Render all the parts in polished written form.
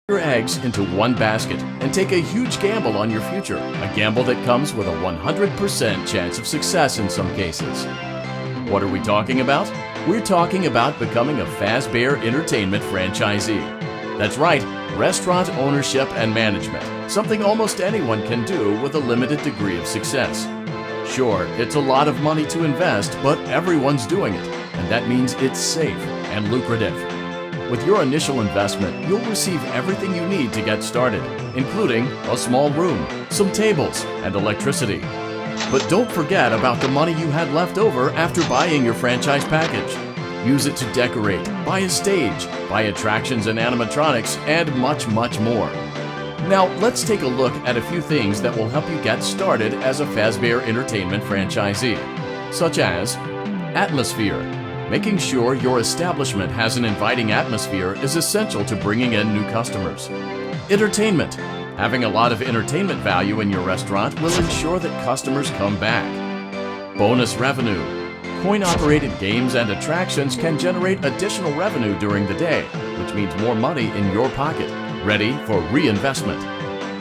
your eggs into one basket and take a huge gamble on your future, a gamble that comes with a 100% chance of success in some cases. What are we talking about? We're talking about becoming a Fazbear Entertainment franchisee. That's right, restaurant ownership and management, something almost anyone can do with a limited degree of success. Sure, it's a lot of money to invest, but everyone's doing it, and that means it's safe and lucrative. With your initial investment, you'll receive everything you need to get started, including a small room, some tables, and electricity. But don't forget about the money you had left over after buying your franchise package. Use it to decorate, buy a stage, buy attractions and animatronics, and much, much more. Now, let's take a look at a few things that will help you get started as a Fazbear Entertainment franchisee, such as atmosphere. Making sure your establishment has an inviting atmosphere is essential to bringing in new customers. Entertainment. Having a lot of entertainment value in your restaurant will ensure that customers come back. Bonus revenue. Coin-operated games and attractions can generate additional revenue during the day, which means more money in your pocket, ready for reinvestment.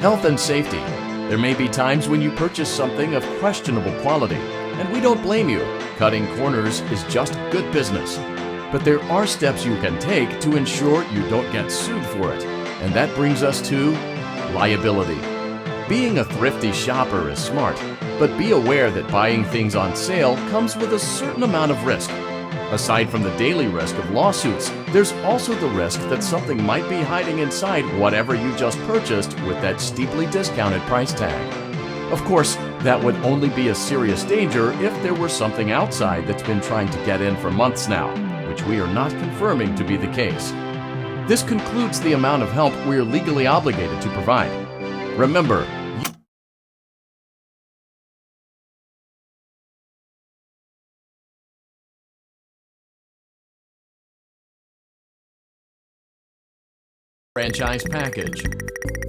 Health and safety. There may be times when you purchase something of questionable quality, and we don't blame you. Cutting corners is just good business. But there are steps you can take to ensure you don't get sued for it, and that brings us to liability. Being a thrifty shopper is smart, but be aware that buying things on sale comes with a certain amount of risk. Aside from the daily risk of lawsuits, there's also the risk that something might be hiding inside whatever you just purchased with that steeply discounted price tag. Of course, that would only be a serious danger if there were something outside that's been trying to get in for months now, which we are not confirming to be the case. This concludes the amount of help we are legally obligated to provide. Remember, franchise package.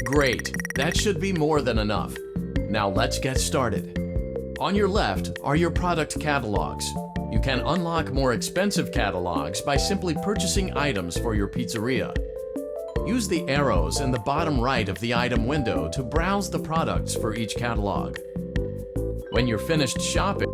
Great, that should be more than enough. Now let's get started. On your left are your product catalogs. You can unlock more expensive catalogs by simply purchasing items for your pizzeria. Use the arrows in the bottom right of the item window to browse the products for each catalog. When you're finished shopping,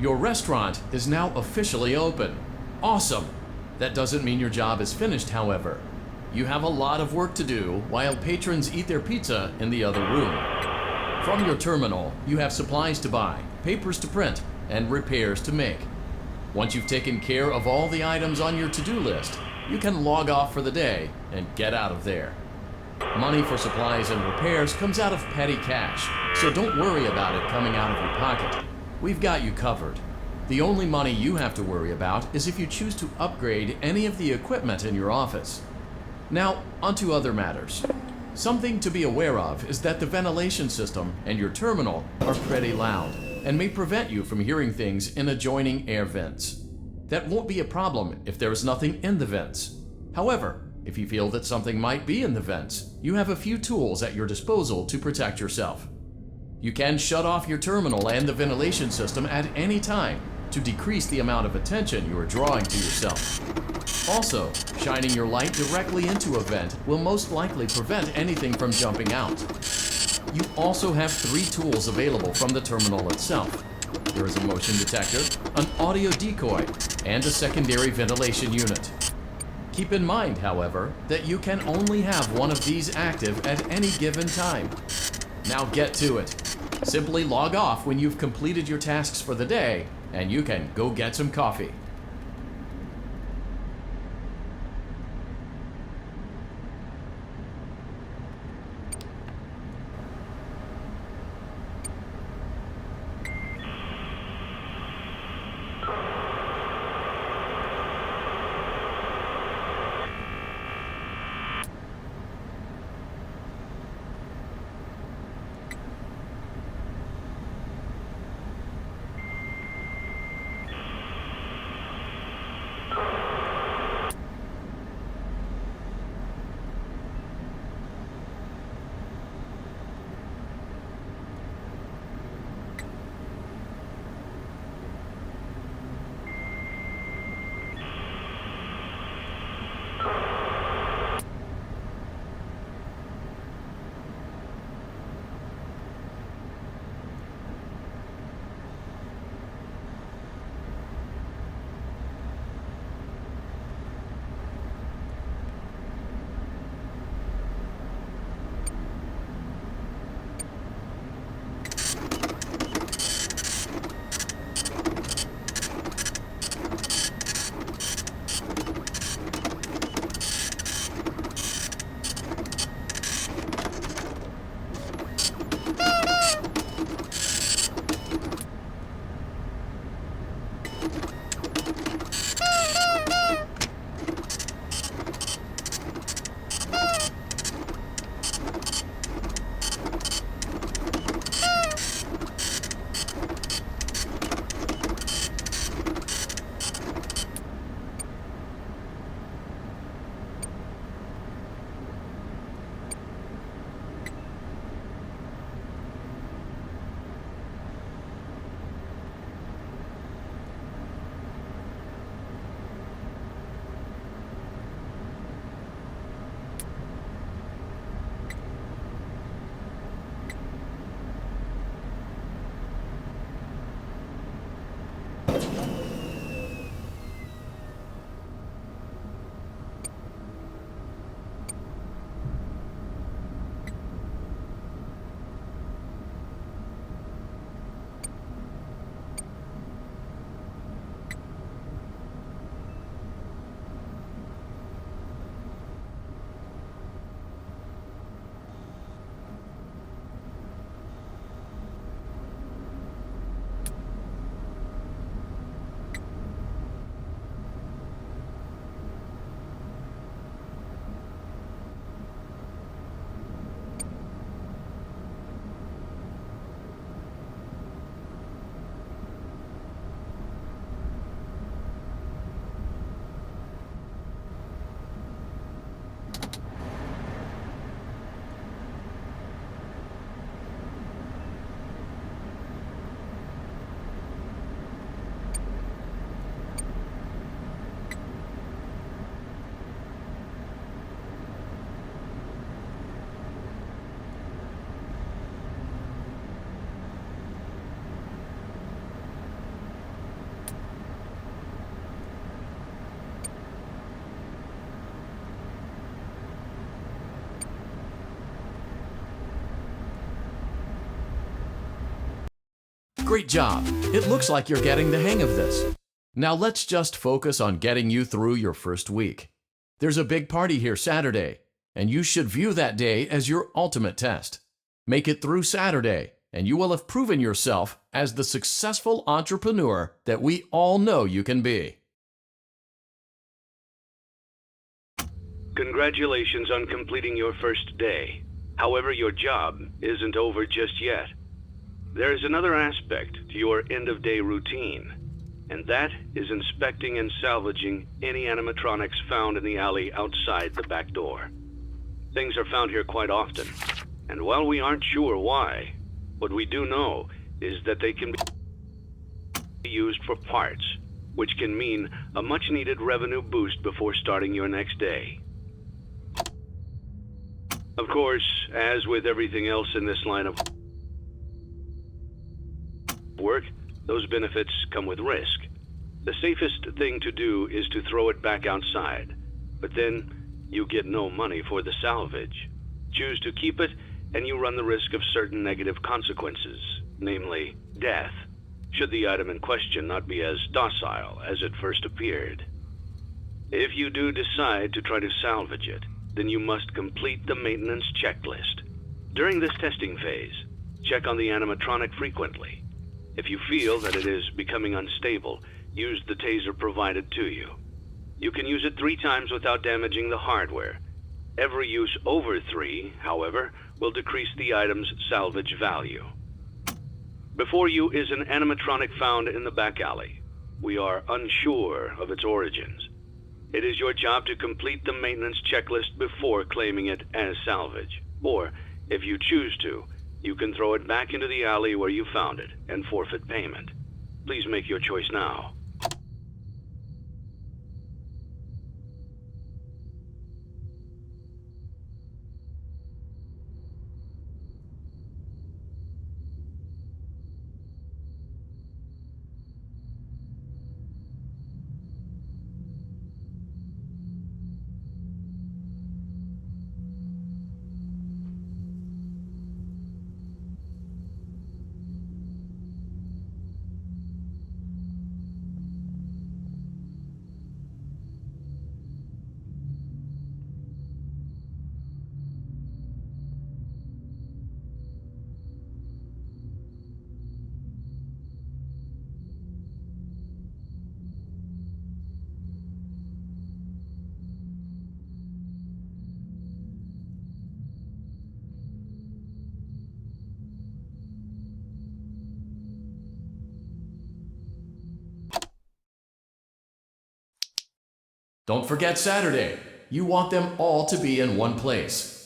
your restaurant is now officially open. Awesome! That doesn't mean your job is finished, however. You have a lot of work to do while patrons eat their pizza in the other room. From your terminal, you have supplies to buy, papers to print, and repairs to make. Once you've taken care of all the items on your to-do list, you can log off for the day and get out of there. Money for supplies and repairs comes out of petty cash, so don't worry about it coming out of your pocket. We've got you covered. The only money you have to worry about is if you choose to upgrade any of the equipment in your office. Now, onto other matters. Something to be aware of is that the ventilation system and your terminal are pretty loud and may prevent you from hearing things in adjoining air vents. That won't be a problem if there is nothing in the vents. However, if you feel that something might be in the vents, you have a few tools at your disposal to protect yourself. You can shut off your terminal and the ventilation system at any time to decrease the amount of attention you are drawing to yourself. Also, shining your light directly into a vent will most likely prevent anything from jumping out. You also have 3 tools available from the terminal itself. There is a motion detector, an audio decoy, and a secondary ventilation unit. Keep in mind, however, that you can only have one of these active at any given time. Now get to it. Simply log off when you've completed your tasks for the day, and you can go get some coffee. Great job! It looks like you're getting the hang of this. Now let's just focus on getting you through your first week. There's a big party here Saturday, and you should view that day as your ultimate test. Make it through Saturday, and you will have proven yourself as the successful entrepreneur that we all know you can be. Congratulations on completing your first day. However, your job isn't over just yet. There is another aspect to your end-of-day routine, and that is inspecting and salvaging any animatronics found in the alley outside the back door. Things are found here quite often, and while we aren't sure why, what we do know is that they can be used for parts, which can mean a much-needed revenue boost before starting your next day. Of course, as with everything else in this line of work, those benefits come with risk. The safest thing to do is to throw it back outside. but then you get no money for the salvage. Choose to keep it, and you run the risk of certain negative consequences, namely death, should the item in question not be as docile as it first appeared. If you do decide to try to salvage it, then you must complete the maintenance checklist. During this testing phase, check on the animatronic frequently. If you feel that it is becoming unstable, use the taser provided to you. You can use it 3 times without damaging the hardware. Every use over 3, however, will decrease the item's salvage value. Before you is an animatronic found in the back alley. We are unsure of its origins. It is your job to complete the maintenance checklist before claiming it as salvage. Or, if you choose to, you can throw it back into the alley where you found it and forfeit payment. Please make your choice now. Don't forget Saturday. You want them all to be in one place.